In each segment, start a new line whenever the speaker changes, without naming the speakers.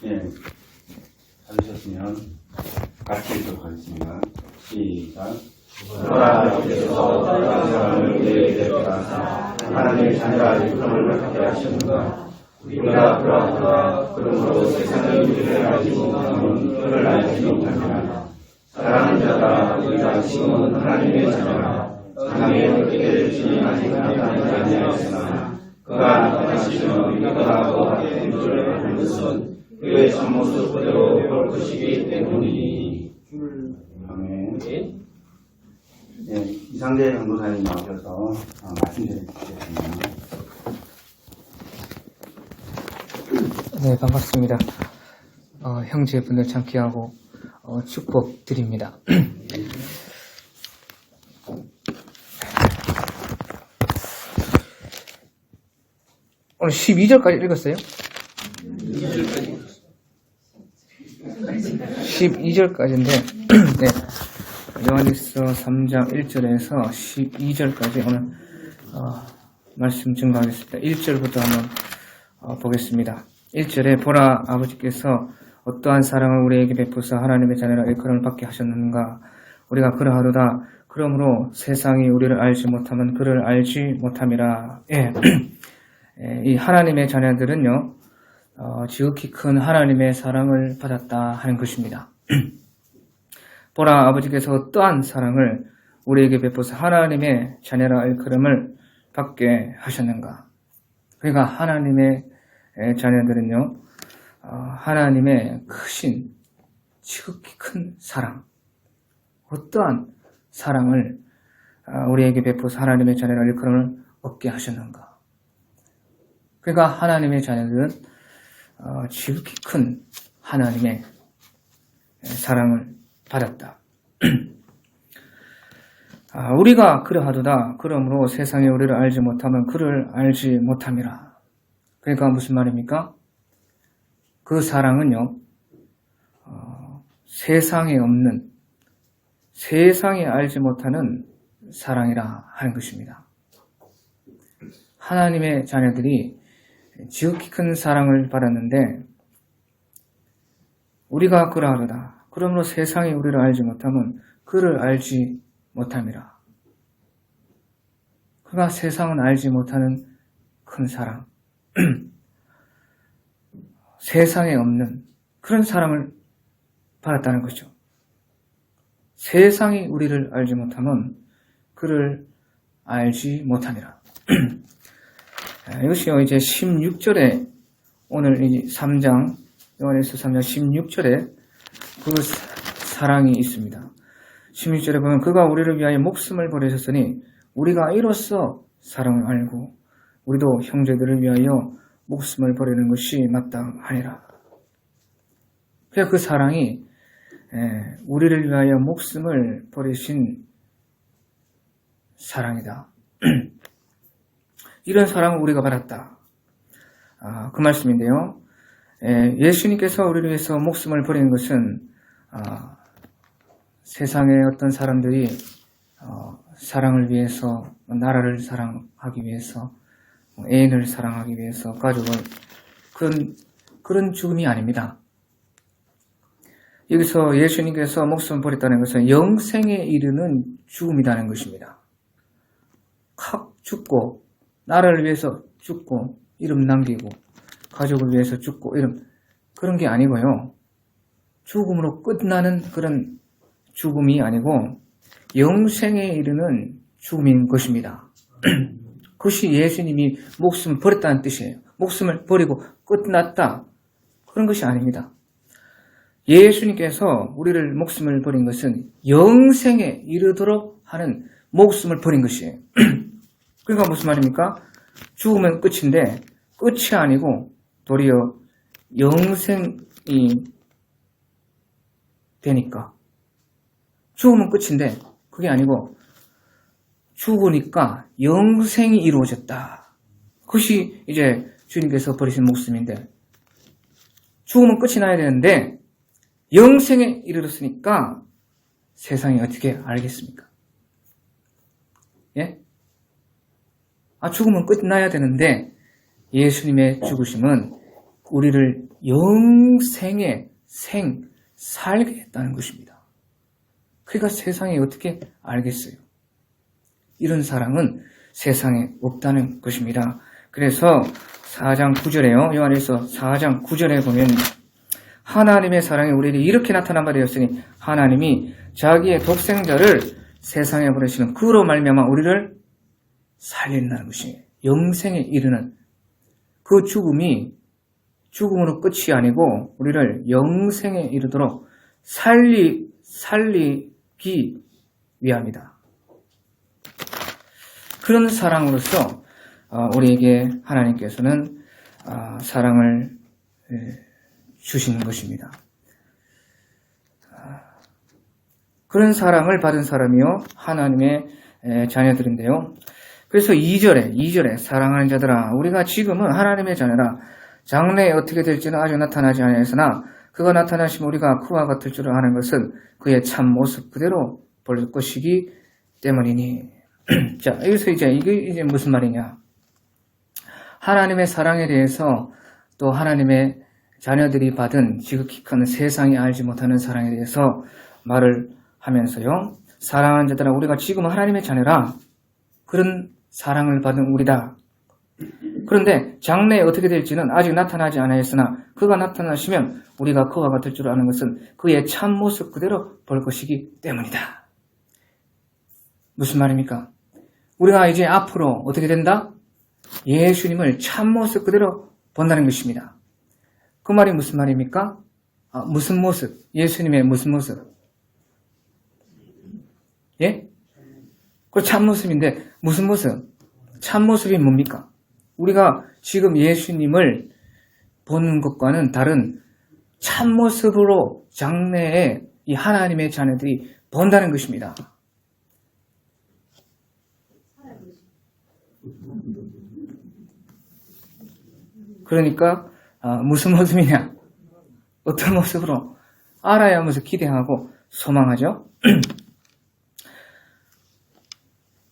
예, 찾으셨으면 같이 읽도록 하겠습니다. 시작. 하나님께서 다른 사람을 우리에게 베푸사 하나님의 자녀라 일컬음을 갖게 하셨는가. 우리가 그러하다가 그러므로 세상의 우리를 알지 못하면 그를 알지 못하느라. 사랑하는 자가 우리가 지금은 하나님의 자녀라. 장애에 얻게 될 주님 아직 나타나지 아니하였으나 그가 나타나시면 우리가 그와 같은 줄을 아는 것은 그의 참모습 그대로 볼 것이기 때문이니. 아멘. 네, 이상재 강도사님 나오셔서 말씀드리겠습니다.
네, 반갑습니다. 형제분들 참기하고 축복드립니다. 오늘 12절까지 읽었어요? 12절까지인데 네, 요한일서 3장 1절에서 12절까지 오늘 말씀 증거하겠습니다. 1절부터 한번 보겠습니다. 1절에 보라 아버지께서 어떠한 사랑을 우리에게 베푸사 하나님의 자녀라 일컬음을 받게 하셨는가. 우리가 그러하도다. 그러므로 세상이 우리를 알지 못하면 그를 알지 못함이라. 예. 이 하나님의 자녀들은요, 지극히 큰 하나님의 사랑을 받았다 하는 것입니다. 보라 아버지께서 어떠한 사랑을 우리에게 베푸사 하나님의 자녀라 일컬음을 받게 하셨는가. 그러니까 하나님의 자녀들은요, 하나님의 크신 지극히 큰 사랑, 어떠한 사랑을 우리에게 베푸사 하나님의 자녀라 일컬음을 얻게 하셨는가. 그러니까 하나님의 자녀들은 지극히 큰 하나님의 사랑을 받았다. 우리가 그러하도다. 그러므로 세상에 우리를 알지 못하면 그를 알지 못함이라. 그러니까 무슨 말입니까? 그 사랑은요, 세상에 없는, 세상에 알지 못하는 사랑이라 하는 것입니다. 하나님의 자녀들이 지극히 큰 사랑을 받았는데 우리가 그러하도다. 그러므로 세상에 우리를 알지 못하면 그를 알지 못함이라. 그가 세상은 알지 못하는 큰 사랑, 세상에 없는 그런 사랑을 받았다는 거죠. 세상이 우리를 알지 못하면 그를 알지 못함이라. 이것이요, 이제 16절에, 오늘 이 3장, 요한일서 3장 16절에 그 사랑이 있습니다. 16절에 보면 그가 우리를 위하여 목숨을 버리셨으니 우리가 이로써 사랑을 알고 우리도 형제들을 위하여 목숨을 버리는 것이 마땅하니라. 그러니까 그 사랑이 우리를 위하여 목숨을 버리신 사랑이다. 이런 사랑을 우리가 받았다. 그 말씀인데요. 예수님께서 우리를 위해서 목숨을 버리는 것은 세상의 어떤 사람들이 사랑을 위해서, 나라를 사랑하기 위해서, 애인을 사랑하기 위해서, 가족을, 그런 죽음이 아닙니다. 여기서 예수님께서 목숨을 버렸다는 것은 영생에 이르는 죽음이라는 것입니다. 확 죽고, 나라를 위해서 죽고, 이름 남기고, 가족을 위해서 죽고, 그런 게 아니고요. 죽음으로 끝나는 그런 죽음이 아니고, 영생에 이르는 죽음인 것입니다. 그것이 예수님이 목숨을 버렸다는 뜻이에요. 목숨을 버리고 끝났다. 그런 것이 아닙니다. 예수님께서 우리를 목숨을 버린 것은 영생에 이르도록 하는 목숨을 버린 것이에요. 그러니까 무슨 말입니까? 죽으면 끝인데 끝이 아니고 도리어 영생이 되니까. 죽으면 끝인데 그게 아니고 죽으니까 영생이 이루어졌다. 그것이 이제 주님께서 버리신 목숨인데 죽으면 끝이 나야 되는데 영생에 이르렀으니까 세상이 어떻게 알겠습니까? 예? 죽으면 끝나야 되는데 예수님의 죽으심은 우리를 영생의 살게 했다는 것입니다. 그러니까 세상에 어떻게 알겠어요? 이런 사랑은 세상에 없다는 것입니다. 그래서 4장 9절에요. 요한일서 4장 9절에 보면 하나님의 사랑이 우리에게 이렇게 나타난 바 되었으니 하나님이 자기의 독생자를 세상에 보내시는 그로 말미암아 우리를 살린다는 것이 영생에 이르는 그 죽음으로 끝이 아니고 우리를 영생에 이르도록 살리기 위함이다. 그런 사랑으로서 우리에게 하나님께서는 사랑을 주시는 것입니다. 그런 사랑을 받은 사람이요 하나님의 자녀들인데요. 그래서 2절에 사랑하는 자들아 우리가 지금은 하나님의 자녀라 장래에 어떻게 될지는 아직 나타나지 않았으나 그가 나타나시면 우리가 그와 같을 줄 아는 것은 그의 참 모습 그대로 볼 것이기 때문이니. 자, 여기서 이게 무슨 말이냐? 하나님의 사랑에 대해서 또 하나님의 자녀들이 받은 지극히 큰 세상이 알지 못하는 사랑에 대해서 말을 하면서요. 사랑하는 자들아 우리가 지금은 하나님의 자녀라 그런 사랑을 받은 우리다. 그런데 장래에 어떻게 될지는 아직 나타나지 않았으나 그가 나타나시면 우리가 그와 같을 줄 아는 것은 그의 참 모습 그대로 볼 것이기 때문이다. 무슨 말입니까? 우리가 이제 앞으로 어떻게 된다? 예수님을 참 모습 그대로 본다는 것입니다. 그 말이 무슨 말입니까? 무슨 모습? 예수님의 무슨 모습? 예? 그 참 모습인데 무슨 모습? 참 모습이 뭡니까? 우리가 지금 예수님을 보는 것과는 다른 참 모습으로 장래에 이 하나님의 자녀들이 본다는 것입니다. 그러니까 무슨 모습이냐? 어떤 모습으로 알아야 하면서 기대하고 소망하죠?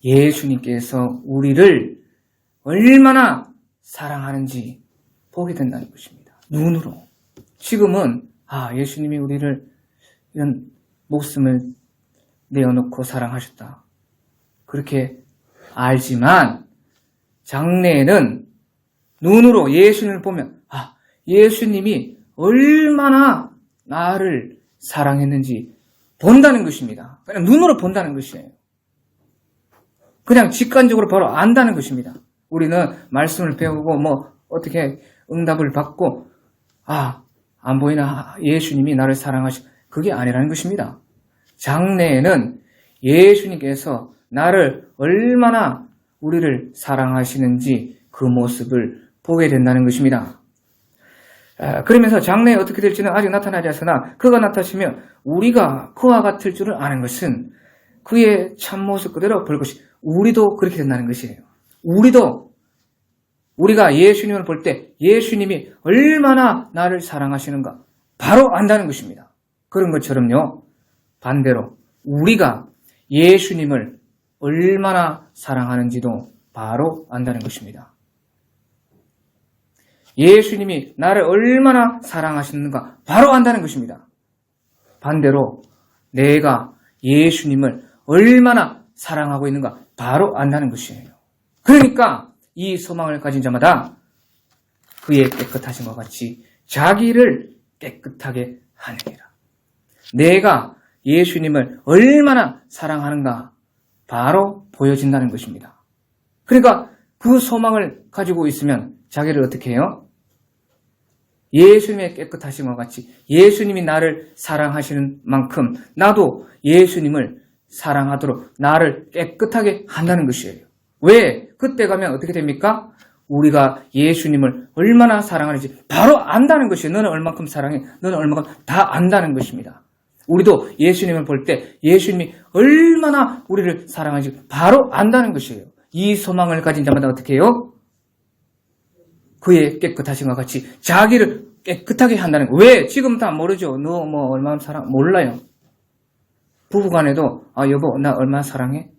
예수님께서 우리를 얼마나 사랑하는지 보게 된다는 것입니다. 눈으로. 지금은 예수님이 우리를 이런 목숨을 내어놓고 사랑하셨다. 그렇게 알지만 장래에는 눈으로 예수님을 보면 예수님이 얼마나 나를 사랑했는지 본다는 것입니다. 그냥 눈으로 본다는 것이에요. 그냥 직관적으로 바로 안다는 것입니다. 우리는 말씀을 배우고 어떻게 응답을 받고 안 보이나 예수님이 나를 그게 아니라는 것입니다. 장래에는 예수님께서 나를 얼마나 우리를 사랑하시는지 그 모습을 보게 된다는 것입니다. 그러면서 장래에 어떻게 될지는 아직 나타나지 않으나 그가 나타나시면 우리가 그와 같을 줄을 아는 것은 그의 참모습 그대로 볼 것이 우리도 그렇게 된다는 것이에요. 우리가 예수님을 볼 때 예수님이 얼마나 나를 사랑하시는가 바로 안다는 것입니다. 그런 것처럼요. 반대로 우리가 예수님을 얼마나 사랑하는지도 바로 안다는 것입니다. 예수님이 나를 얼마나 사랑하시는가 바로 안다는 것입니다. 반대로 내가 예수님을 얼마나 사랑하고 있는가 바로 안다는 것이에요. 그러니까 이 소망을 가진 자마다 그의 깨끗하심과 같이 자기를 깨끗하게 하느니라. 내가 예수님을 얼마나 사랑하는가 바로 보여진다는 것입니다. 그러니까 그 소망을 가지고 있으면 자기를 어떻게 해요? 예수님의 깨끗하심과 같이 예수님이 나를 사랑하시는 만큼 나도 예수님을 사랑하도록 나를 깨끗하게 한다는 것이에요. 왜? 그때 가면 어떻게 됩니까? 우리가 예수님을 얼마나 사랑하는지 바로 안다는 것이에요. 너는 얼만큼 사랑해? 너는 얼만큼 다 안다는 것입니다. 우리도 예수님을 볼 때 예수님이 얼마나 우리를 사랑하는지 바로 안다는 것이에요. 이 소망을 가진 자마다 어떻게 해요? 그의 깨끗하심과 같이 자기를 깨끗하게 한다는 거예요. 왜? 지금 다 모르죠. 너 얼마나 몰라요. 부부간에도 여보 나 얼마나 사랑해?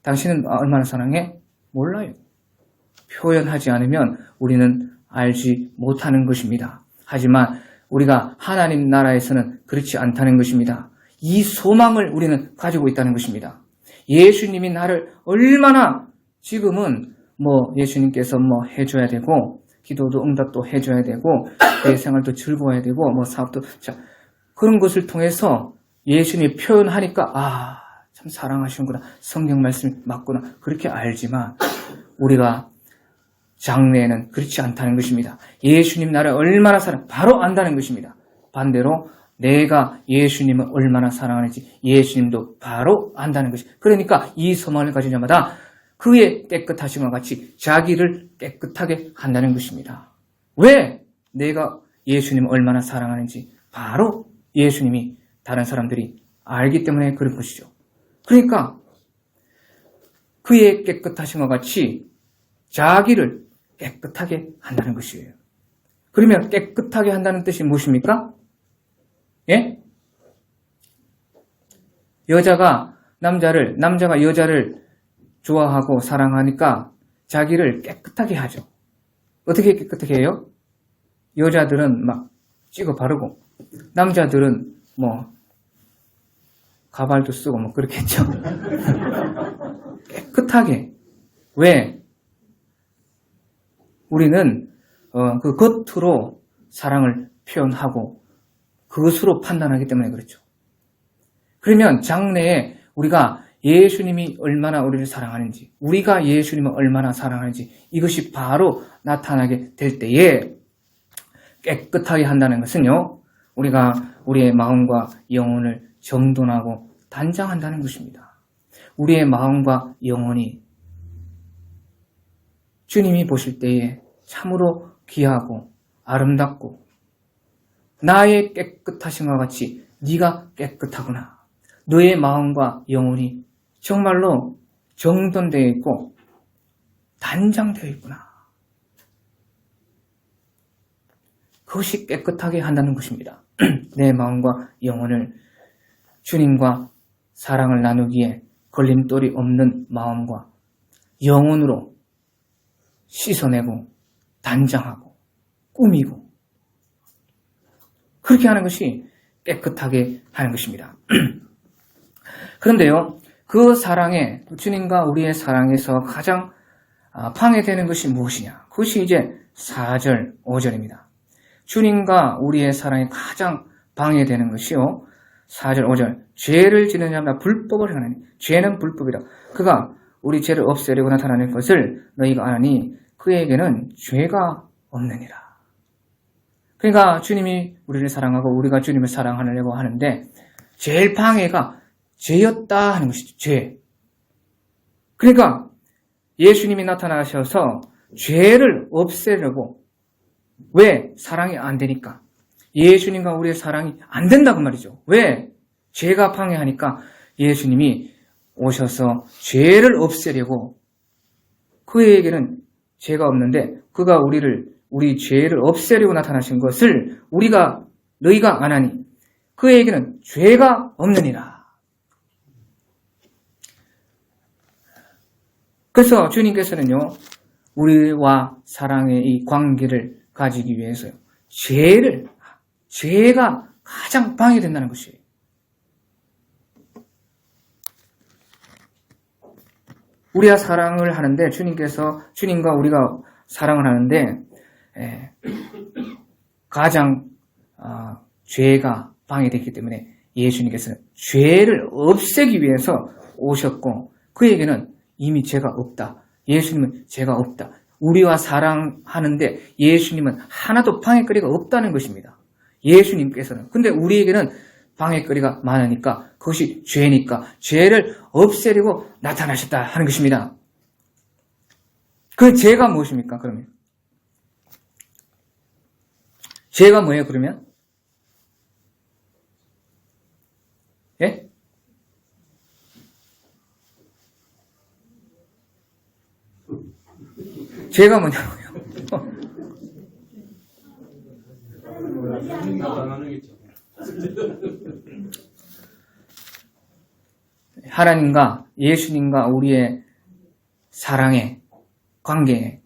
당신은 얼마나 사랑해? 몰라요. 표현하지 않으면 우리는 알지 못하는 것입니다. 하지만 우리가 하나님 나라에서는 그렇지 않다는 것입니다. 이 소망을 우리는 가지고 있다는 것입니다. 예수님이 나를 얼마나 지금은 예수님께서 해줘야 되고 기도도 응답도 해줘야 되고 내 생활도 즐거워야 되고 사업도 그런 것을 통해서 예수님이 표현하니까 참 사랑하시는구나, 성경 말씀이 맞구나, 그렇게 알지만 우리가 장래에는 그렇지 않다는 것입니다. 예수님 나를 얼마나 바로 안다는 것입니다. 반대로 내가 예수님을 얼마나 사랑하는지 예수님도 바로 안다는 것입니다. 그러니까 이 소망을 가진 자마다 그의 깨끗하심과 같이 자기를 깨끗하게 한다는 것입니다. 왜? 내가 예수님을 얼마나 사랑하는지 바로 예수님이 다른 사람들이 알기 때문에 그런 것이죠. 그러니까 그의 깨끗하심과 같이 자기를 깨끗하게 한다는 것이에요. 그러면 깨끗하게 한다는 뜻이 무엇입니까? 예? 남자가 여자를 좋아하고 사랑하니까 자기를 깨끗하게 하죠. 어떻게 깨끗하게 해요? 여자들은 막 찍어 바르고 남자들은 가발도 쓰고 그렇겠죠. 깨끗하게. 왜? 우리는 그 겉으로 사랑을 표현하고 그것으로 판단하기 때문에 그렇죠. 그러면 장래에 우리가 예수님이 얼마나 우리를 사랑하는지, 우리가 예수님을 얼마나 사랑하는지 이것이 바로 나타나게 될 때에 깨끗하게 한다는 것은요, 우리가 우리의 마음과 영혼을 정돈하고 단장한다는 것입니다. 우리의 마음과 영혼이 주님이 보실 때에 참으로 귀하고 아름답고 나의 깨끗하심과 같이 네가 깨끗하구나. 너의 마음과 영혼이 정말로 정돈되어 있고 단장되어 있구나. 그것이 깨끗하게 한다는 것입니다. 내 마음과 영혼을 주님과 사랑을 나누기에 걸림돌이 없는 마음과 영혼으로 씻어내고 단장하고 꾸미고 그렇게 하는 것이 깨끗하게 하는 것입니다. 그런데요, 그 사랑에, 주님과 우리의 사랑에서 가장 방해되는 것이 무엇이냐? 그것이 이제 4절, 5절입니다. 주님과 우리의 사랑에 가장 방해되는 것이요, 4절, 5절. 죄를 지는 자마다 불법을 행하니, 죄는 불법이라. 그가 우리 죄를 없애려고 나타나는 것을 너희가 아나니 그에게는 죄가 없느니라. 그러니까 주님이 우리를 사랑하고 우리가 주님을 사랑하려고 하는데 제일 방해가 죄였다 하는 것이죠. 죄. 그러니까 예수님이 나타나셔서 죄를 없애려고, 왜? 사랑이 안 되니까. 예수님과 우리의 사랑이 안 된다고 말이죠. 왜? 죄가 방해하니까 예수님이 오셔서 죄를 없애려고, 그에게는 죄가 없는데 그가 우리 죄를 없애려고 나타나신 것을 너희가 안 하니 그에게는 죄가 없느니라. 그래서 주님께서는요, 우리와 사랑의 이 관계를 가지기 위해서요, 죄가 가장 방해된다는 것이에요. 우리가 사랑을 하는데, 주님과 우리가 사랑을 하는데, 가장, 죄가 방해됐기 때문에 예수님께서는 죄를 없애기 위해서 오셨고, 그에게는 이미 죄가 없다. 예수님은 죄가 없다. 우리와 사랑하는데 예수님은 하나도 방해거리가 없다는 것입니다. 예수님께서는. 근데 우리에게는 방해거리가 많으니까 그것이 죄니까 죄를 없애려고 나타나셨다 하는 것입니다. 그 죄가 무엇입니까? 그러면 죄가 뭐예요? 그러면 예? 죄가 뭐냐고요? 하나님과 예수님과 우리의 사랑의 관계에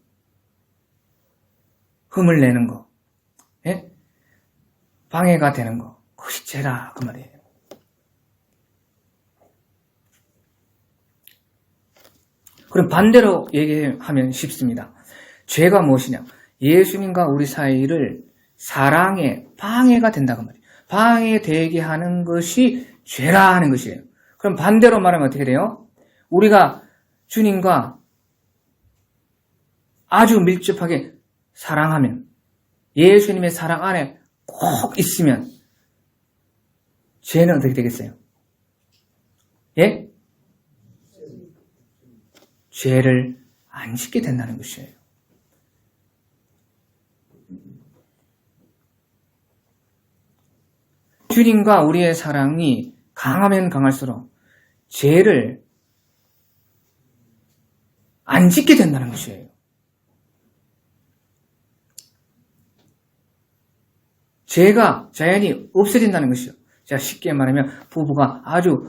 흠을 내는 거, 예? 방해가 되는 거, 그것이 죄다 그 말이에요. 그럼 반대로 얘기하면 쉽습니다. 죄가 무엇이냐? 예수님과 우리 사이를 사랑에 방해가 된다고 말이에요. 방해되게 하는 것이 죄라 하는 것이에요. 그럼 반대로 말하면 어떻게 돼요? 우리가 주님과 아주 밀접하게 사랑하면, 예수님의 사랑 안에 꼭 있으면 죄는 어떻게 되겠어요? 예? 죄를 안 짓게 된다는 것이에요. 주님과 우리의 사랑이 강하면 강할수록 죄를 안 짓게 된다는 것이에요. 죄가 자연히 없어진다는 것이죠. 자, 쉽게 말하면 부부가 아주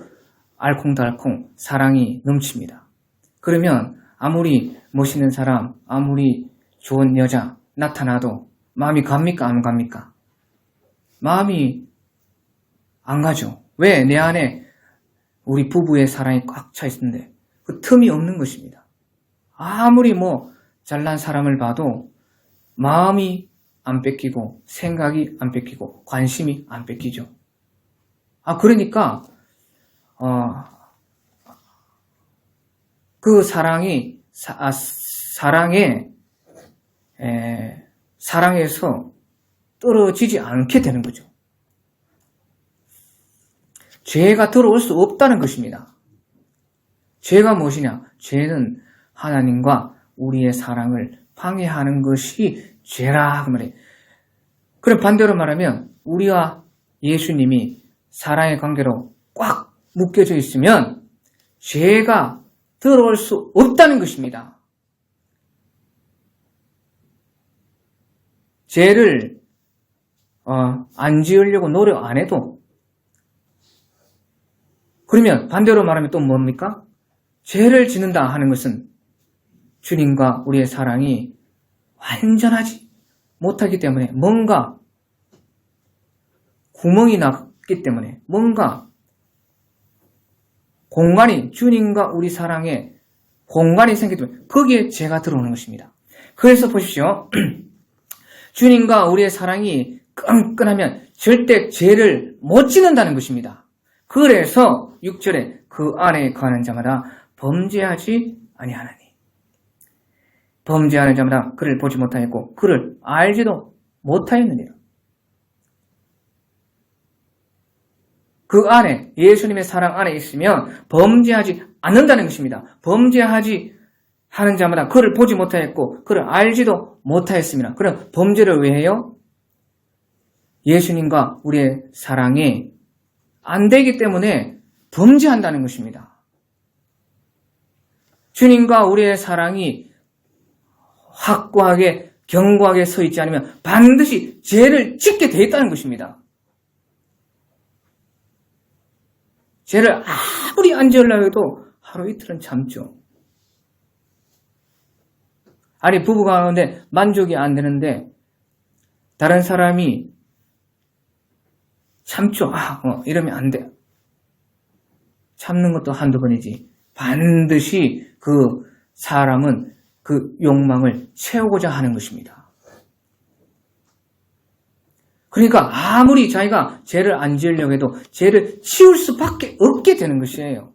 알콩달콩 사랑이 넘칩니다. 그러면 아무리 멋있는 사람, 아무리 좋은 여자 나타나도 마음이 갑니까? 안 갑니까? 마음이 안 가죠. 왜? 내 안에 우리 부부의 사랑이 꽉 차 있는데 그 틈이 없는 것입니다. 아무리 잘난 사람을 봐도 마음이 안 뺏기고 생각이 안 뺏기고 관심이 안 뺏기죠. 그러니까 그 사랑에서 떨어지지 않게 되는 거죠. 죄가 들어올 수 없다는 것입니다. 죄가 무엇이냐? 죄는 하나님과 우리의 사랑을 방해하는 것이 죄라 그 말이에요. 그럼 반대로 말하면 우리와 예수님이 사랑의 관계로 꽉 묶여져 있으면 죄가 들어올 수 없다는 것입니다. 죄를 안 지으려고 노력 안 해도, 그러면 반대로 말하면 또 뭡니까? 죄를 짓는다 하는 것은 주님과 우리의 사랑이 완전하지 못하기 때문에 뭔가 구멍이 났기 때문에 뭔가 공간이, 주님과 우리 사랑에 공간이 생기기 때문에 거기에 죄가 들어오는 것입니다. 그래서 보십시오. 주님과 우리의 사랑이 끈끈하면 절대 죄를 못 짓는다는 것입니다. 그래서 6절에 그 안에 거하는 자마다 범죄하지 아니하나니, 범죄하는 자마다 그를 보지 못하였고 그를 알지도 못하였느니라. 그 안에, 예수님의 사랑 안에 있으면 범죄하지 않는다는 것입니다. 범죄하지 하는 자마다 그를 보지 못하였고 그를 알지도 못하였습니다. 그럼 범죄를 왜 해요? 예수님과 우리의 사랑이 안 되기 때문에 범죄한다는 것입니다. 주님과 우리의 사랑이 확고하게 견고하게 서 있지 않으면 반드시 죄를 짓게 돼 있다는 것입니다. 죄를 아무리 안 지으려고 해도 하루 이틀은 참죠. 아니, 부부가 하는데 만족이 안 되는데 다른 사람이 참죠. 이러면 안 돼. 참는 것도 한두 번이지. 반드시 그 사람은 그 욕망을 채우고자 하는 것입니다. 그러니까 아무리 자기가 죄를 안 지으려고 해도 죄를 치울 수밖에 없게 되는 것이에요.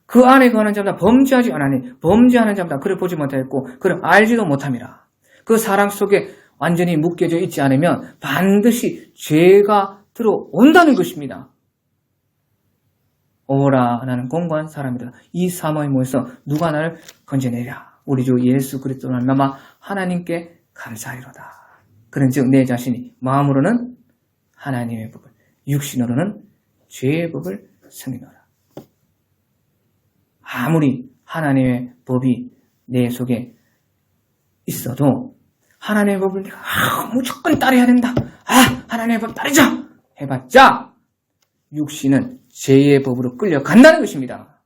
그 안에 거하는 자마다 범죄하지 않으니 범죄하는 자마다 그를 보지 못하였고 그를 알지도 못함이라. 그 사랑 속에 완전히 묶여져 있지 않으면 반드시 죄가 들어온다는 것입니다. 오라, 나는 공고한 사람이다. 이 사모에 모여서 누가 나를 건져내랴. 우리 주 예수 그리스도로 말미암아 하나님께 감사하리로다. 그런즉 내 자신이 마음으로는 하나님의 법을, 육신으로는 죄의 법을 승인하라. 아무리 하나님의 법이 내 속에 있어도 하나님의 법을 무조건 따라야 된다. 하나님의 법 따르자 해봤자 육신은 죄의 법으로 끌려간다는 것입니다.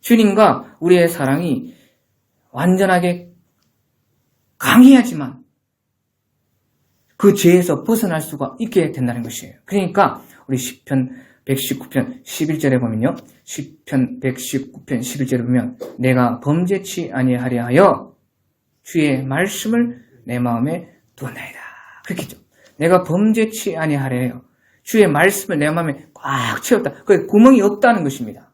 주님과 우리의 사랑이 완전하게 강해야지만 그 죄에서 벗어날 수가 있게 된다는 것이에요. 그러니까 우리 시편 119편 11절에 보면요. 시편 119편 11절에 보면 내가 범죄치 아니하려 하여 주의 말씀을 내 마음에 두었나이다. 그렇겠죠. 내가 범죄치 아니하려 해요. 주의 말씀을 내 마음에 꽉 채웠다. 그 구멍이 없다는 것입니다.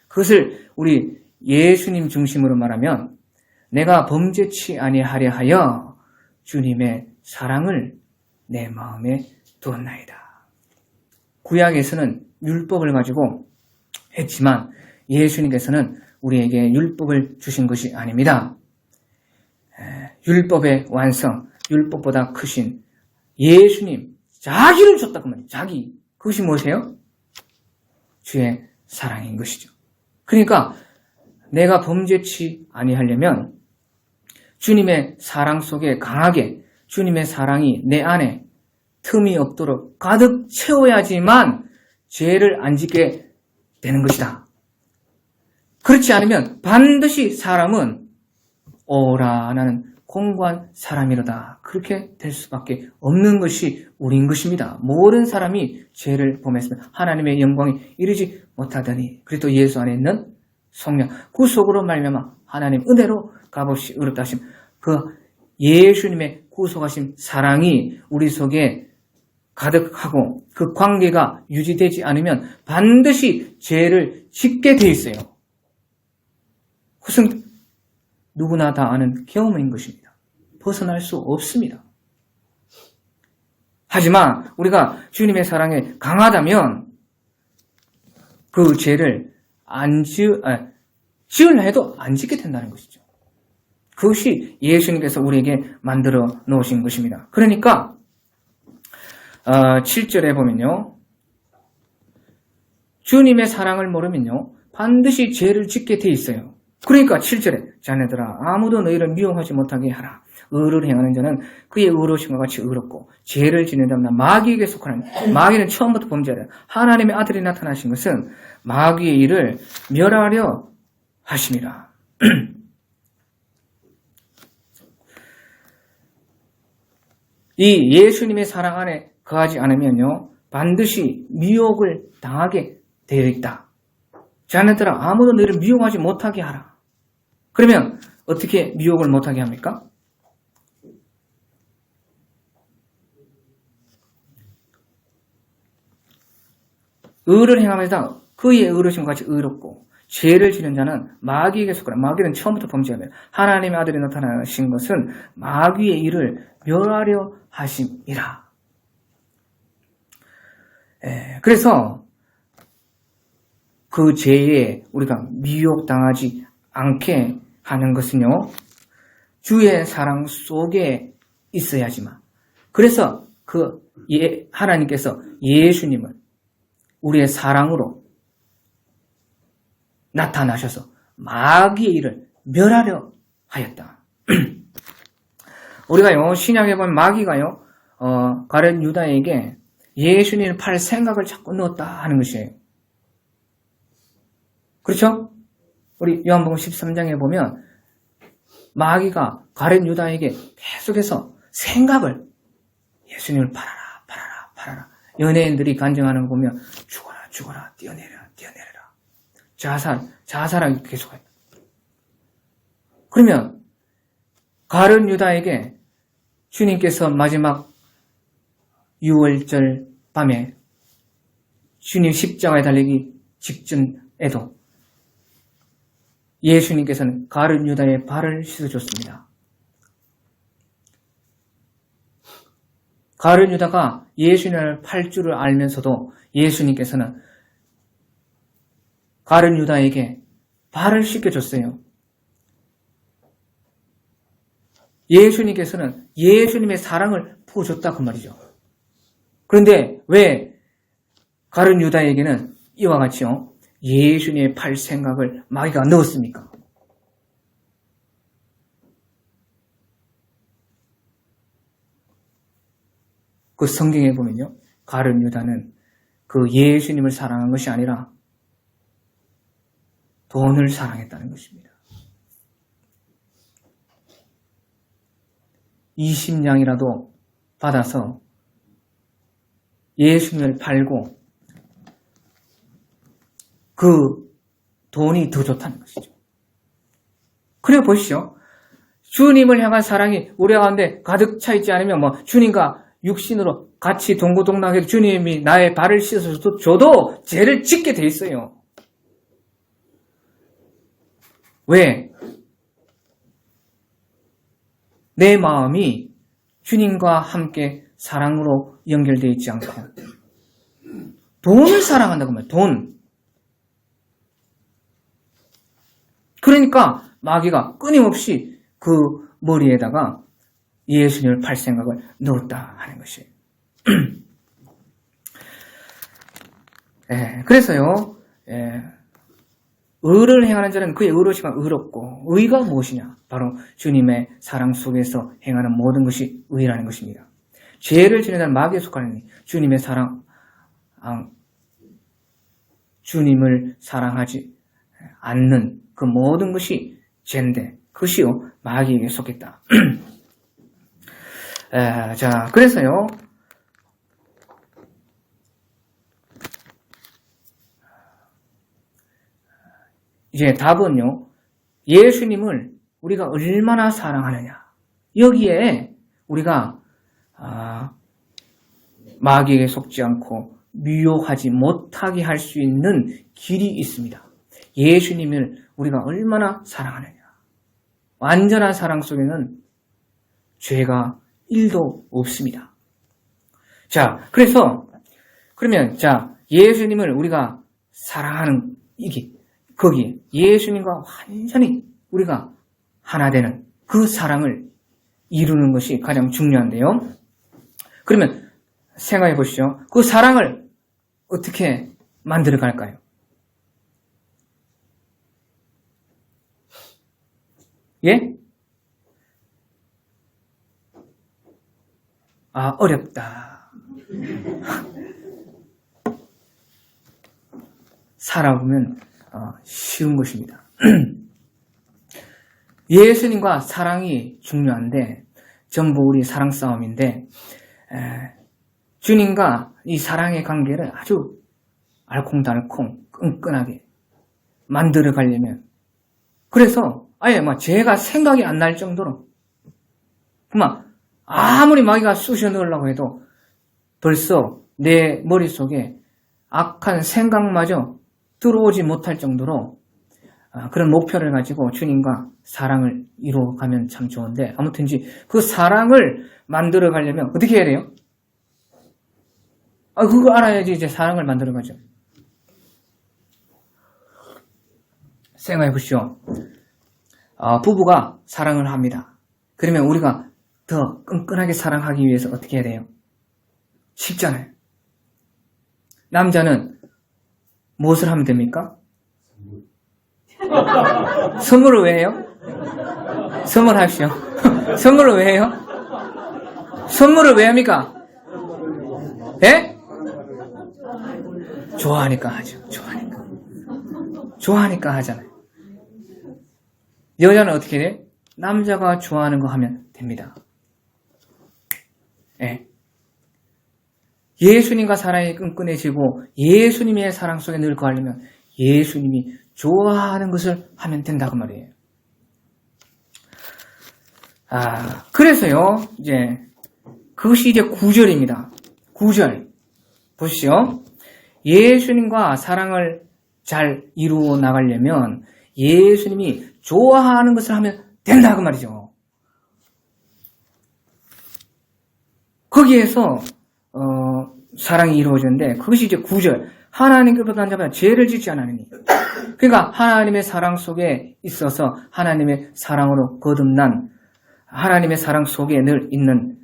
그것을 우리 예수님 중심으로 말하면 내가 범죄치 아니하려 하여 주님의 사랑을 내 마음에 두었나이다. 구약에서는 율법을 가지고 했지만 예수님께서는 우리에게 율법을 주신 것이 아닙니다. 율법의 완성, 율법보다 크신 예수님, 자기를 줬다 그 말이에요. 자기. 그것이 무엇이에요? 주의 사랑인 것이죠. 그러니까 내가 범죄치 아니하려면 주님의 사랑 속에 강하게 주님의 사랑이 내 안에 틈이 없도록 가득 채워야지만 죄를 안 짓게 되는 것이다. 그렇지 않으면 반드시 사람은 오라 나는 공고한 사람이로다. 그렇게 될 수밖에 없는 것이 우리인 것입니다. 모든 사람이 죄를 범했으면 하나님의 영광이 이르지 못하더니 그리고 또 예수 안에 있는 성령 구속으로 말미암아 하나님 은혜로 값없이 의롭다 하심 그 예수님의 구속하심 사랑이 우리 속에 가득하고 그 관계가 유지되지 않으면 반드시 죄를 짓게 돼 있어요. 그것은 누구나 다 아는 경험인 것입니다. 벗어날 수 없습니다. 하지만 우리가 주님의 사랑에 강하다면 그 죄를 지으려 해도 안 짓게 된다는 것이죠. 그것이 예수님께서 우리에게 만들어 놓으신 것입니다. 그러니까 7절에 보면요. 주님의 사랑을 모르면요. 반드시 죄를 짓게 돼 있어요. 그러니까 7절에 자네들아 아무도 너희를 미워하지 못하게 하라. 의를 행하는 자는 그의 의로우심과 같이 의롭고 죄를 짓는 자는 마귀에게 속하는 마귀는 처음부터 범죄하라. 하나님의 아들이 나타나신 것은 마귀의 일을 멸하려 하심이라. 이 예수님의 사랑 안에 거하지 않으면요. 반드시 미혹을 당하게 되어 있다. 자네들아 아무도 너희를 미혹하지 못하게 하라. 그러면 어떻게 미혹을 못하게 합니까? 의를 행하면서 그의 의로우심과 같이 의롭고 죄를 지는 자는 마귀에게 속하라. 마귀는 처음부터 범죄하며 하나님의 아들이 나타나신 것은 마귀의 일을 멸하려 하심이라. 그래서 그 죄에 우리가 미혹당하지 않게 하는 것은요. 주의 사랑 속에 있어야지만. 그래서 하나님께서 예수님을 우리의 사랑으로 나타나셔서 마귀의 일을 멸하려 하였다. 우리가요 신약에 보면 마귀가요 가룟 유다에게 예수님을 팔 생각을 자꾸 넣었다 하는 것이에요. 그렇죠? 우리 요한복음 13장에 보면 마귀가 가룟 유다에게 계속해서 생각을 예수님을 팔아라. 연예인들이 간증하는 거 보면 죽어라, 뛰어내려라. 자살하기 계속해요. 그러면 가룟 유다에게 주님께서 마지막 6월절 밤에 주님 십자가에 달리기 직전에도 예수님께서는 가룟 유다의 발을 씻어줬습니다. 가룟 유다가 예수님을 팔 줄을 알면서도 예수님께서는 가룟 유다에게 발을 씻겨줬어요. 예수님께서는 예수님의 사랑을 부어줬다 그 말이죠. 그런데 왜 가룟 유다에게는 이와 같이요 예수님의 팔 생각을 마귀가 넣었습니까? 그 성경에 보면요 가룟 유다는 그 예수님을 사랑한 것이 아니라 돈을 사랑했다는 것입니다. 20냥이라도 받아서 예수님을 팔고 그 돈이 더 좋다는 것이죠. 그래 보시죠. 주님을 향한 사랑이 우리 가운데 가득 차 있지 않으면 주님과 육신으로 같이 동고동락해도 주님이 나의 발을 씻어서 줘도 죄를 짓게 돼 있어요. 왜? 내 마음이 주님과 함께 사랑으로 연결되어 있지 않고 돈을 사랑한다고 하면 돈. 그러니까 마귀가 끊임없이 그 머리에다가 예수님을 팔 생각을 넣었다 하는 것이에요. 그래서요, 의를 행하는 자는 그의 의로시가 의롭고, 의가 무엇이냐? 바로 주님의 사랑 속에서 행하는 모든 것이 의라는 것입니다. 죄를 지는 자는 마귀에 속하느니 주님의 사랑, 주님을 사랑하지 않는 그 모든 것이 죄인데, 그것이요, 마귀에게 속했다. 자, 그래서요, 이제 답은요, 예수님을 우리가 얼마나 사랑하느냐. 여기에 우리가 마귀에게 속지 않고 미혹하지 못하게 할 수 있는 길이 있습니다. 예수님을 우리가 얼마나 사랑하느냐. 완전한 사랑 속에는 죄가 1도 없습니다. 자, 그러면 예수님을 우리가 사랑하는 거기 예수님과 완전히 우리가 하나 되는 그 사랑을 이루는 것이 가장 중요한데요. 그러면 생각해 보시죠. 그 사랑을 어떻게 만들어 갈까요? 예? 어렵다. 살아보면 쉬운 것입니다. 예수님과 사랑이 중요한데 전부 우리 사랑 싸움인데 주님과 이 사랑의 관계를 아주 알콩달콩 끈끈하게 만들어 가려면 그래서 아예 죄가 생각이 안 날 정도로 아무리 마귀가 쑤셔 넣으려고 해도 벌써 내 머릿속에 악한 생각마저 들어오지 못할 정도로 그런 목표를 가지고 주님과 사랑을 이루어가면 참 좋은데 아무튼 그 사랑을 만들어 가려면 어떻게 해야 돼요? 그거 알아야지 이제 사랑을 만들어 가죠. 생각해 보시죠. 부부가 사랑을 합니다. 그러면 우리가 더 끈끈하게 사랑하기 위해서 어떻게 해야 돼요? 쉽잖아요. 남자는 무엇을 하면 됩니까? 선물을 왜 해요? 선물하시오. 선물을 왜 해요? 선물을 왜 합니까? 예? 좋아하니까 하죠. 좋아하니까 하잖아요. 여자는 어떻게 돼? 남자가 좋아하는 거 하면 됩니다. 예. 예수님과 사랑이 끈끈해지고 예수님의 사랑 속에 늘 거하려면 예수님이 좋아하는 것을 하면 된다고 말이에요. 그래서요, 그것이 이제 9절입니다. 9절. 보시죠. 예수님과 사랑을 잘 이루어 나가려면 예수님이 좋아하는 것을 하면 된다 그 말이죠. 거기에서 사랑이 이루어졌는데 그것이 이제 9절. 하나님께로부터 난 자마다 죄를 짓지 않으니. 그러니까 하나님의 사랑 속에 있어서 하나님의 사랑으로 거듭난 하나님의 사랑 속에 늘 있는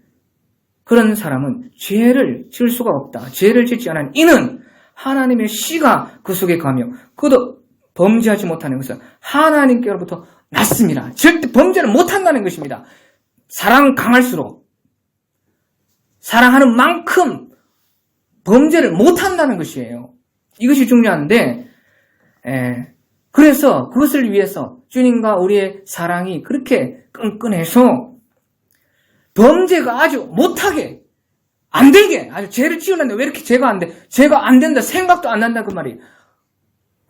그런 사람은 죄를 지을 수가 없다. 죄를 짓지 않은 이는 하나님의 씨가 그 속에 가며 그도 범죄하지 못하는 것은 하나님께로부터 났습니다. 절대 범죄를 못한다는 것입니다. 사랑 강할수록 사랑하는 만큼 범죄를 못한다는 것이에요. 이것이 중요한데 그래서 그것을 위해서 주님과 우리의 사랑이 그렇게 끈끈해서 범죄가 아주 못하게 안 되게 아주 죄를 지으는데 왜 이렇게 죄가 안 돼? 죄가 안 된다 생각도 안 난다 그 말이에요.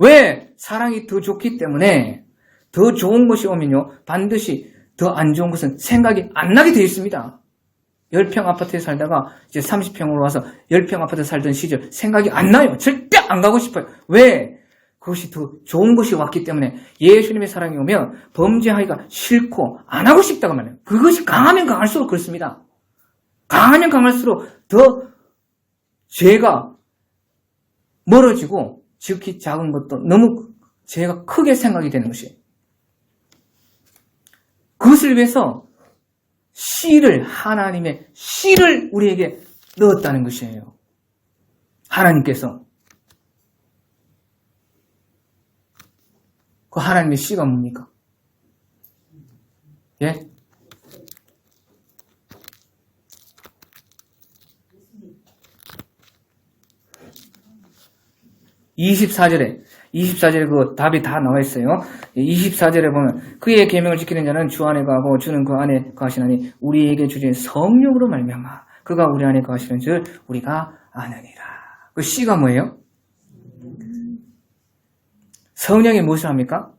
왜? 사랑이 더 좋기 때문에 더 좋은 것이 오면요 반드시 더 안 좋은 것은 생각이 안 나게 되어 있습니다. 10평 아파트에 살다가 이제 30평으로 와서 10평 아파트에 살던 시절 생각이 안 나요. 절대 안 가고 싶어요. 왜? 그것이 더 좋은 것이 왔기 때문에 예수님의 사랑이 오면 범죄하기가 싫고 안 하고 싶다고 말해요. 그것이 강하면 강할수록 그렇습니다. 강하면 강할수록 더 죄가 멀어지고 지극히 작은 것도 너무 죄가 크게 생각이 되는 것이에요. 그것을 위해서 하나님의 씨를 우리에게 넣었다는 것이에요. 하나님께서. 그 하나님의 씨가 뭡니까? 예? (24절에) 그 답이 다 나와 있어요. 24절에 보면 그의 계명을 지키는 자는 주 안에 거하고 주는 그 안에 거하시나니 우리에게 주신 성령으로 말미암아 그가 우리 안에 거하시는 줄 우리가 아느니라. 그 씨가 뭐예요? 성령이 무엇을 합니까?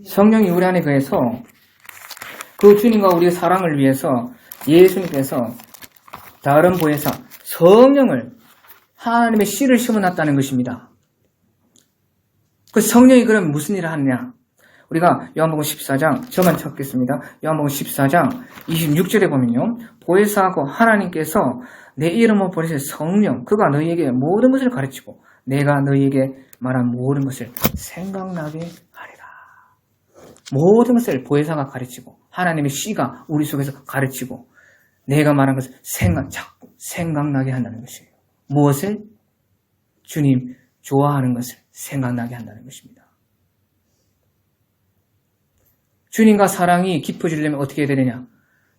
성령이 우리 안에 거해서 그 주님과 우리의 사랑을 위해서 예수님께서 다른 보혜사 성령을 하나님의 씨를 심어놨다는 것입니다. 그 성령이 그럼 무슨 일을 하느냐? 우리가 요한복음 14장, 저만 찾겠습니다. 요한복음 14장 26절에 보면요. 보혜사하고 하나님께서 내 이름으로 보내신 성령, 그가 너희에게 모든 것을 가르치고 내가 너희에게 말한 모든 것을 생각나게 하리라. 모든 것을 보혜사가 가르치고 하나님의 씨가 우리 속에서 가르치고 내가 말한 것을 자꾸 생각나게 한다는 것이에요. 무엇을? 주님 좋아하는 것을 생각나게 한다는 것입니다. 주님과 사랑이 깊어지려면 어떻게 해야 되느냐?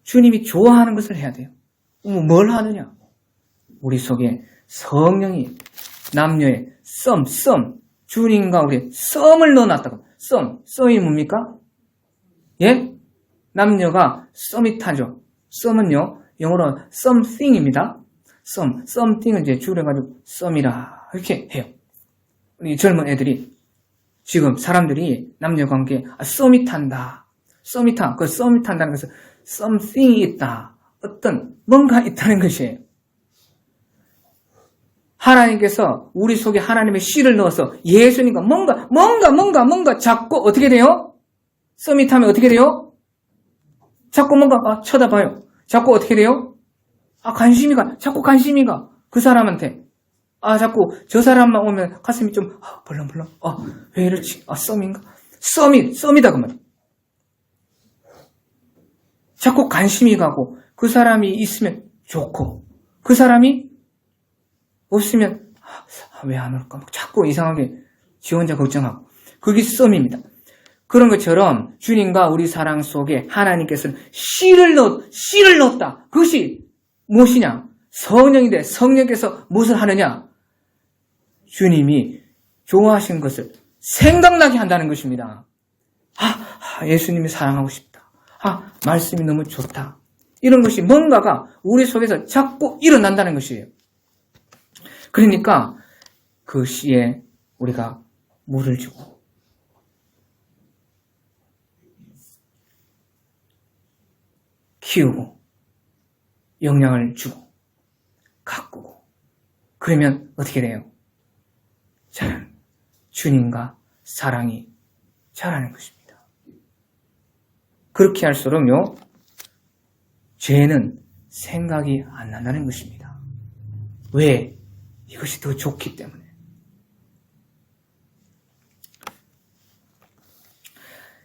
주님이 좋아하는 것을 해야 돼요. 뭘 하느냐? 우리 속에 성령이 남녀의 주님과 우리 썸을 넣어놨다고. 썸이 뭡니까? 예? 남녀가 썸이 타죠. 썸은요, 영어로 something입니다. something은 이제 줄여가지고 썸이라 이렇게 해요. 우리 젊은 애들이 지금 사람들이 남녀 관계에 썸이 탄다. 그 썸이 탄다는 것은 something이 있다. 어떤 뭔가 있다는 것이에요. 하나님께서 우리 속에 하나님의 씨를 넣어서 예수님과 뭔가 자꾸 어떻게 돼요? 썸이 타면 어떻게 돼요? 자꾸 뭔가 쳐다봐요. 자꾸 어떻게 돼요? 자꾸 관심이 가. 그 사람한테. 자꾸 저 사람만 오면 가슴이 좀 벌렁벌렁. 왜 이렇지? 썸인가? 썸이다 그 말이야. 자꾸 관심이 가고 그 사람이 있으면 좋고 그 사람이 없으면 왜 안 올까? 자꾸 이상하게 지 혼자 걱정하고. 그게 썸입니다. 그런 것처럼 주님과 우리 사랑 속에 하나님께서는 씨를 넣었다. 그것이 무엇이냐? 성령인데 성령께서 무엇을 하느냐? 주님이 좋아하시는 것을 생각나게 한다는 것입니다. 예수님이 사랑하고 싶다. 말씀이 너무 좋다. 이런 것이 뭔가가 우리 속에서 자꾸 일어난다는 것이에요. 그러니까 그 씨에 우리가 물을 주고 키우고 영양을 주고 가꾸고 그러면 어떻게 돼요? 주님과 사랑이 자라는 것입니다. 그렇게 할수록요 죄는 생각이 안 난다는 것입니다. 왜? 이것이 더 좋기 때문에.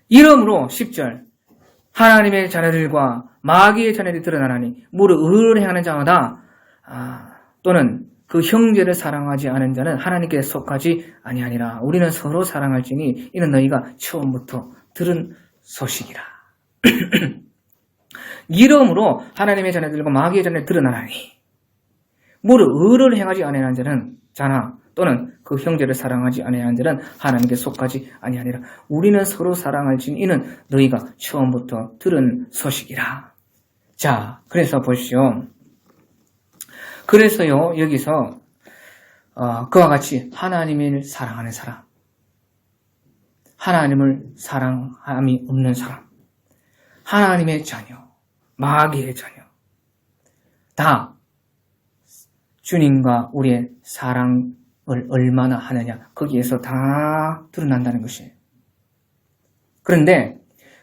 이러므로 10절 하나님의 자녀들과 마귀의 자녀들이 드러나나니 무릇 의를 행하는 자마다 또는 그 형제를 사랑하지 않은 자는 하나님께 속하지 아니하니라. 우리는 서로 사랑할지니 이는 너희가 처음부터 들은 소식이라. 이러므로 하나님의 자녀들과 마귀의 자녀들이 드러나나니 무릇 의를 행하지 아니하는 자나 또는 그 형제를 사랑하지 아니하는 자는 하나님께 속하지 아니하니라. 우리는 서로 사랑할지니 이는 너희가 처음부터 들은 소식이라. 자, 그래서 보시오. 그래서요, 여기서 그와 같이 하나님을 사랑하는 사람, 하나님을 사랑함이 없는 사람, 하나님의 자녀, 마귀의 자녀, 다 주님과 우리의 사랑을 얼마나 하느냐, 거기에서 다 드러난다는 것이에요. 그런데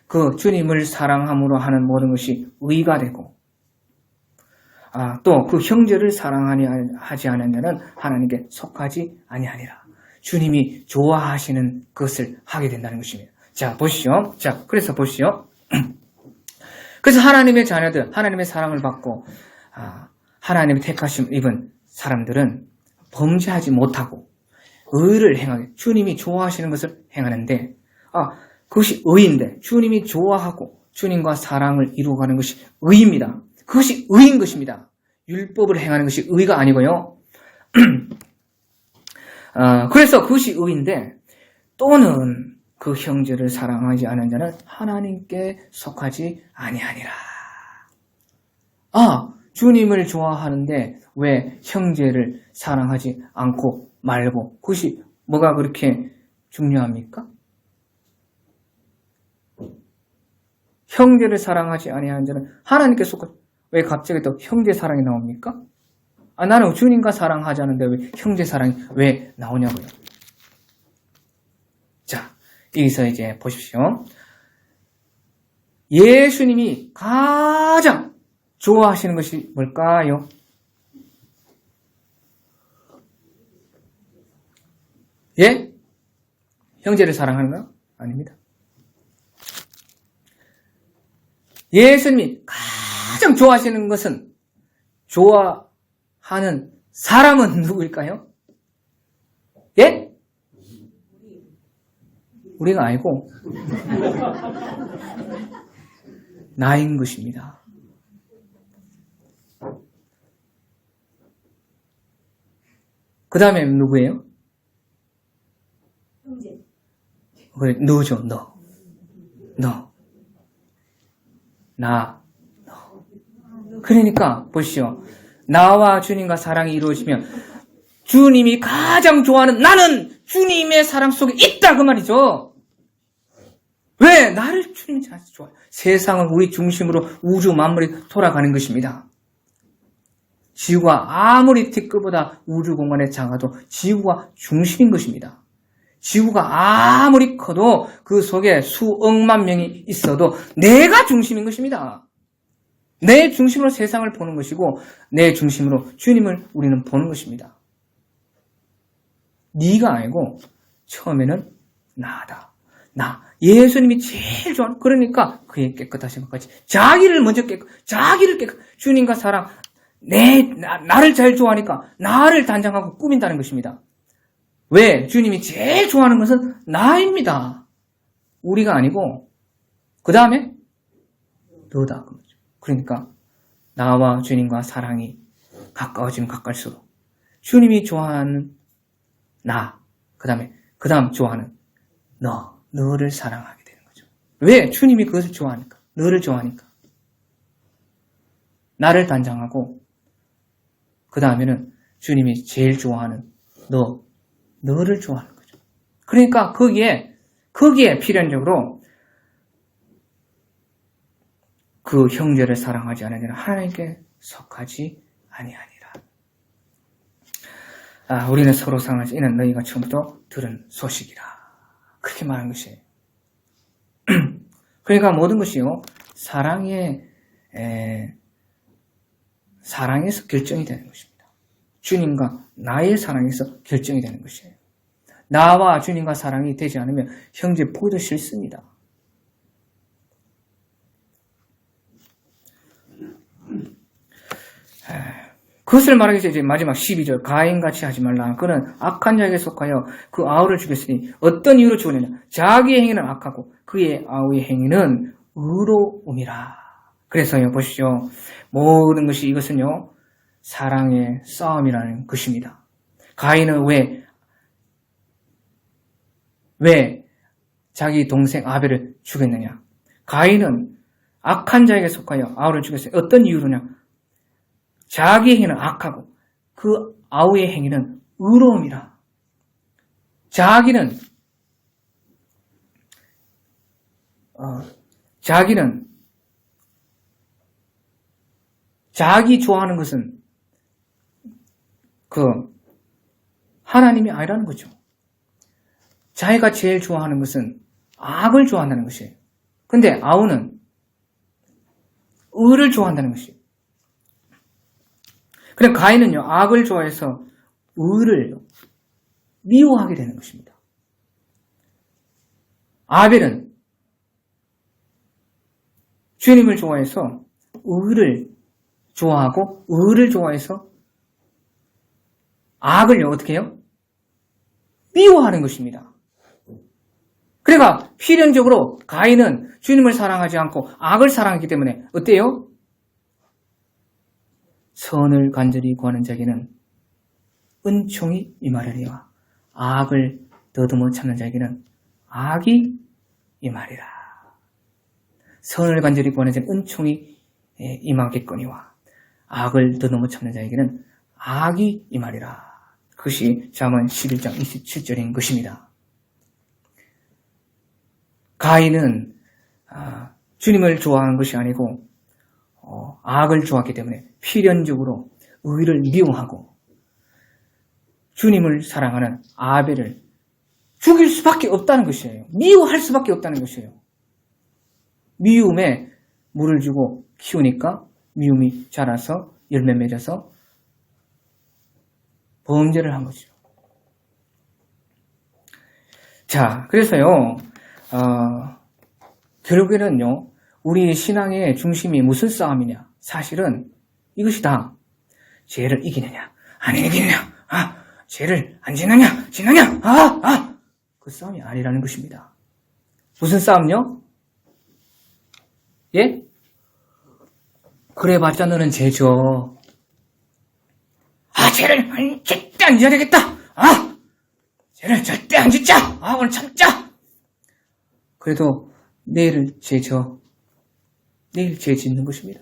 그 주님을 사랑함으로 하는 모든 것이 의가 되고, 또 그 형제를 사랑하지 않은 자는 하나님께 속하지 아니하니라. 주님이 좋아하시는 것을 하게 된다는 것입니다. 자, 보시죠. 자, 그래서 보시죠. 그래서 하나님의 자녀들, 하나님의 사랑을 받고 하나님의 택하심 입은 사람들은 범죄하지 못하고 의를 행하게, 주님이 좋아하시는 것을 행하는데, 그것이 의인데, 주님이 좋아하고 주님과 사랑을 이루어가는 것이 의입니다. 그것이 의인 것입니다. 율법을 행하는 것이 의가 아니고요. 그래서 그것이 의인데, 또는 그 형제를 사랑하지 않은 자는 하나님께 속하지 아니하니라. 주님을 좋아하는데 왜 형제를 사랑하지 않고 말고, 그것이 뭐가 그렇게 중요합니까? 형제를 사랑하지 아니하는 자는 하나님께 속하지, 왜 갑자기 또 형제 사랑이 나옵니까? 나는 주님과 사랑하자는데 왜 형제 사랑이 왜 나오냐고요. 자, 여기서 이제 보십시오. 예수님이 가장 좋아하시는 것이 뭘까요? 예? 형제를 사랑하는 거? 아닙니다. 예수님이 가장 좋아하시는 것은, 좋아하는 사람은 누구일까요? 예? 우리가 아니고 나인 것입니다. 그 다음에 누구예요?
형제.
그래, 너죠, 너. 너. 그러니까 보시오. 나와 주님과 사랑이 이루어지면 주님이 가장 좋아하는 나는 주님의 사랑 속에 있다, 그 말이죠. 왜? 나를 주님이 잘 좋아해요. 세상은 우리 중심으로 우주 만물이 돌아가는 것입니다. 지구가 아무리 티끌보다 우주 공간에 작아도 지구가 중심인 것입니다. 지구가 아무리 커도 그 속에 수억만 명이 있어도 내가 중심인 것입니다. 내 중심으로 세상을 보는 것이고 내 중심으로 주님을 우리는 보는 것입니다. 네가 아니고 처음에는 나다. 나. 예수님이 제일 좋아하는, 그러니까 그의 깨끗하신 것까지 자기를 먼저 자기를 주님과 사랑, 나를 제일 좋아하니까 나를 단장하고 꾸민다는 것입니다. 왜? 주님이 제일 좋아하는 것은 나입니다. 우리가 아니고 그 다음에 너다. 그러니까 나와 주님과 사랑이 가까워지면 가까울수록 주님이 좋아하는 나, 그 다음 좋아하는 너를 사랑하게 되는 거죠. 왜? 주님이 그것을 좋아하니까. 너를 좋아하니까. 나를 단장하고 그 다음에는 주님이 제일 좋아하는 너를 좋아하는 거죠. 그러니까 거기에 필연적으로 그 형제를 사랑하지 않으면 하나님께 속하지 아니하니라. 우리는 서로 사랑하지 이는 너희가 처음부터 들은 소식이라. 그렇게 말한 것이에요. 그러니까 모든 것이요, 사랑에서 결정이 되는 것입니다. 주님과 나의 사랑에서 결정이 되는 것이에요. 나와 주님과 사랑이 되지 않으면 형제 보기도 싫습니다. 그것을 말하기 전에 마지막 12절 가인같이 하지 말라. 그는 악한 자에게 속하여 그 아우를 죽였으니 어떤 이유로 죽었느냐. 자기의 행위는 악하고 그의 아우의 행위는 의로움이라. 그래서요, 보시죠. 모든 것이 이것은요, 사랑의 싸움이라는 것입니다. 가인은 왜 왜 자기 동생 아벨을 죽였느냐? 가인은 악한 자에게 속하여 아우를 죽였어요. 어떤 이유로냐? 자기 행위는 악하고 그 아우의 행위는 의로움이라. 자기는 자기 좋아하는 것은 하나님이 아니라는 거죠. 자기가 제일 좋아하는 것은 악을 좋아한다는 것이에요. 근데 아우는 의를 좋아한다는 것이에요. 그럼 가인은요, 악을 좋아해서 의를 미워하게 되는 것입니다. 아벨은 주님을 좋아해서 의를 좋아하고 의를 좋아해서 악을요, 어떻게 해요? 미워하는 것입니다. 그러니까 필연적으로 가인은 주님을 사랑하지 않고 악을 사랑하기 때문에 어때요? 선을 간절히 구하는 자에게는 은총이 임하리라. 악을 더듬어 참는 자에게는 악이 임하리라. 선을 간절히 구하는 자는 은총이 임하겠거니와 악을 더듬어 참는 자에게는 악이 임하리라. 그것이 잠언 11장 27절인 것입니다. 가인은 주님을 좋아하는 것이 아니고 악을 좋아하기 때문에 필연적으로 의를 미워하고 주님을 사랑하는 아벨을 죽일 수밖에 없다는 것이에요. 미워할 수밖에 없다는 것이에요. 미움에 물을 주고 키우니까 미움이 자라서 열매 맺어서 범죄를 한 거죠. 자, 그래서요, 결국에는요, 우리 신앙의 중심이 무슨 싸움이냐? 사실은 이것이 다 죄를 이기느냐, 안 이기느냐, 죄를 안 지느냐, 그 싸움이 아니라는 것입니다. 무슨 싸움요? 예? 그래봤자 너는 죄죠. 죄를 절대 안 지어야 되겠다. 죄를 절대 안 짓자. 오늘 참자. 그래도 내일을 죄져. 내일 죄 짓는 것입니다.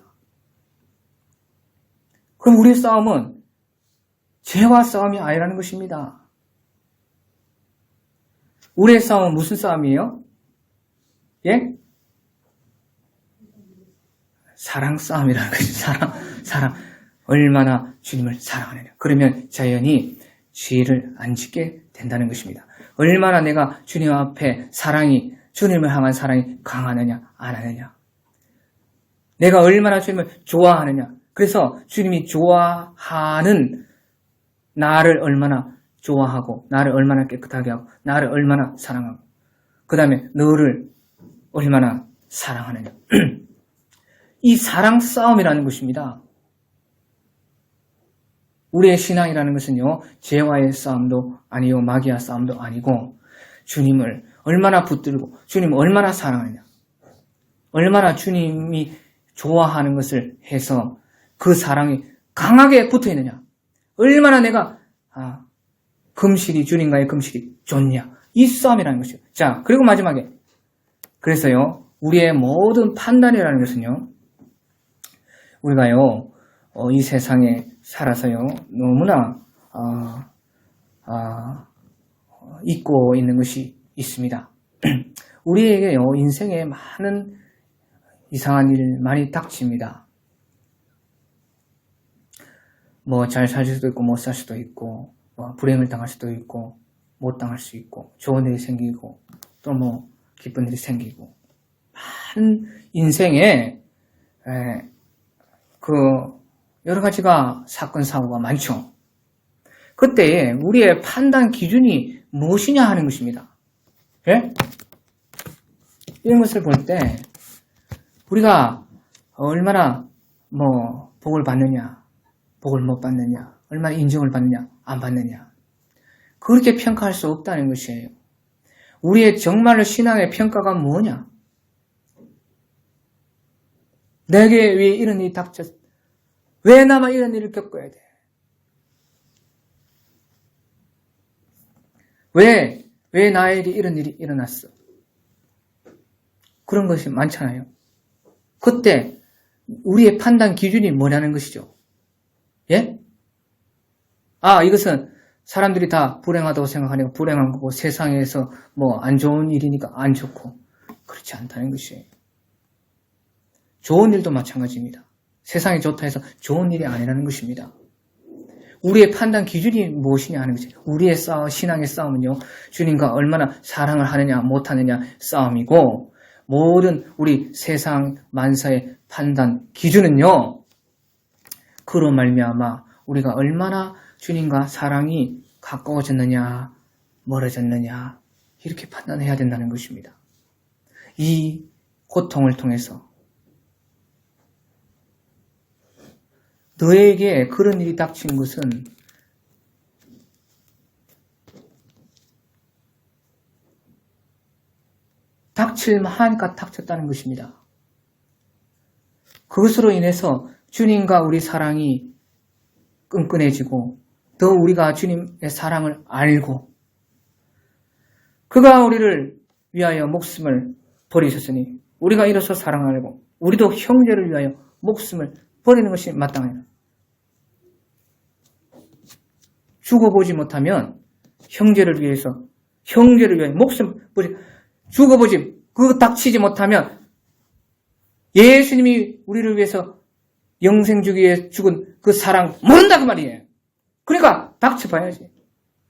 그럼 우리의 싸움은 죄와 싸움이 아니라는 것입니다. 우리의 싸움은 무슨 싸움이에요? 예? 사랑 싸움이라는 것입니다. 사랑. 얼마나 주님을 사랑하느냐. 그러면 자연히 죄를 안 짓게 된다는 것입니다. 얼마나 내가 주님 앞에 주님을 향한 사랑이 강하느냐, 안 하느냐. 내가 얼마나 주님을 좋아하느냐. 그래서 주님이 좋아하는 나를 얼마나 좋아하고, 나를 얼마나 깨끗하게 하고, 나를 얼마나 사랑하고, 그 다음에 너를 얼마나 사랑하느냐. 이 사랑 싸움이라는 것입니다. 우리의 신앙이라는 것은요, 죄와의 싸움도 아니요, 마귀와 싸움도 아니고, 주님을 얼마나 붙들고, 주님을 얼마나 사랑하느냐, 얼마나 주님이 좋아하는 것을 해서 그 사랑이 강하게 붙어 있느냐, 얼마나 내가, 주님과의 금실이 좋냐, 이 싸움이라는 것이죠. 자, 그리고 마지막에, 그래서요, 우리의 모든 판단이라는 것은요, 우리가요, 이 세상에 살아서요, 너무나 잊고 있는 것이 있습니다. 우리에게요, 인생에 많은 이상한 일 많이 닥칩니다. 잘 살 수도 있고 못 살 수도 있고, 불행을 당할 수도 있고 못 당할 수 있고, 좋은 일이 생기고 또 기쁜 일이 생기고, 많은 인생에 여러 가지가 사건, 사고가 많죠. 그때 우리의 판단 기준이 무엇이냐 하는 것입니다. 예? 이런 것을 볼 때 우리가 얼마나 복을 받느냐, 복을 못 받느냐, 얼마나 인정을 받느냐, 안 받느냐, 그렇게 평가할 수 없다는 것이에요. 우리의 정말로 신앙의 평가가 뭐냐? 내게 왜 이런 일이 닥쳤어? 왜 나만 이런 일을 겪어야 돼? 왜 왜 나에게 이런 일이 일어났어? 그런 것이 많잖아요. 그때 우리의 판단 기준이 뭐냐는 것이죠. 예? 이것은 사람들이 다 불행하다고 생각하니까 불행한 거고 세상에서 뭐 안 좋은 일이니까 안 좋고 그렇지 않다는 것이에요. 좋은 일도 마찬가지입니다. 세상이 좋다 해서 좋은 일이 아니라는 것입니다. 우리의 판단 기준이 무엇이냐 하는 거죠. 우리의 신앙의 싸움은요. 주님과 얼마나 사랑을 하느냐 못하느냐 싸움이고 모든 우리 세상 만사의 판단 기준은요. 그로 말미암아 우리가 얼마나 주님과 사랑이 가까워졌느냐 멀어졌느냐 이렇게 판단해야 된다는 것입니다. 이 고통을 통해서 너에게 그런 일이 닥친 것은 닥칠만하니까 닥쳤다는 것입니다. 그것으로 인해서 주님과 우리 사랑이 끈끈해지고 더 우리가 주님의 사랑을 알고 그가 우리를 위하여 목숨을 버리셨으니 우리가 이로써 사랑을 알고 우리도 형제를 위하여 목숨을 버리는 것이 마땅해요. 죽어보지 못하면 형제를 위하여 목숨 버리 죽어보지 그거 닥치지 못하면 예수님이 우리를 위해서 영생 주기 위해 죽은 그 사랑 모른다 그 말이에요. 그러니까 닥쳐봐야지.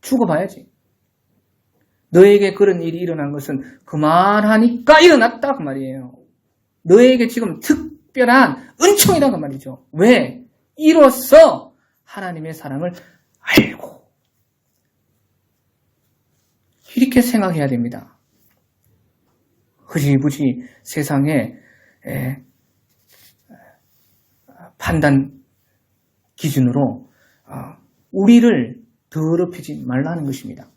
죽어봐야지. 너에게 그런 일이 일어난 것은 그만하니까 일어났다 그 말이에요. 너에게 지금 특별한 은총이다 그 말이죠. 왜? 이로써 하나님의 사랑을 알고 이렇게 생각해야 됩니다. 흐지부지 세상에 판단 기준으로 우리를 더럽히지 말라는 것입니다.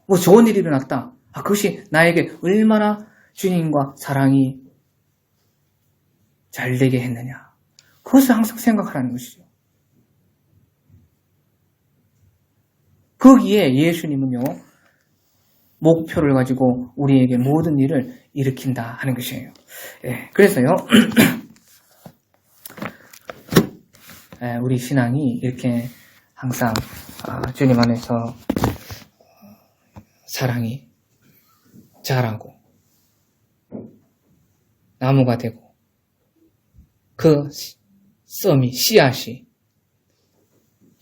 뭐 좋은 일이 일어났다. 그것이 나에게 얼마나 주님과 사랑이 잘 되게 했느냐. 그것을 항상 생각하라는 것이죠. 거기에 예수님은요. 목표를 가지고 우리에게 모든 일을 일으킨다 하는 것이에요. 그래서요. 우리 신앙이 이렇게 항상 주님 안에서 사랑이 자라고 나무가 되고 그 썸이 씨앗이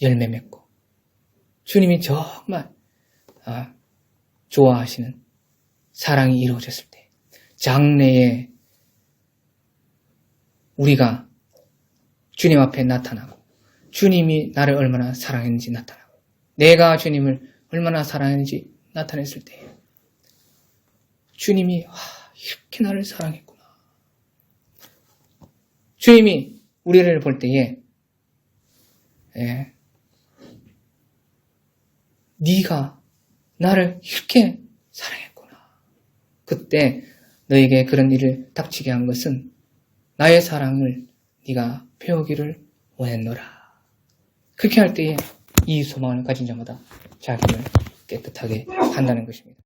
열매 맺고 주님이 정말 좋아하시는 사랑이 이루어졌을 때 장래에 우리가 주님 앞에 나타나고 주님이 나를 얼마나 사랑했는지 나타나고 내가 주님을 얼마나 사랑했는지 나타냈을 때 주님이 이렇게 나를 사랑했구나. 주님이 우리를 볼 때에 네가 나를 이렇게 사랑했구나. 그때 너에게 그런 일을 닥치게 한 것은 나의 사랑을 네가 배우기를 원했노라. 그렇게 할 때에 이 소망을 가진 자마다 자기를 깨끗하게 한다는 것입니다.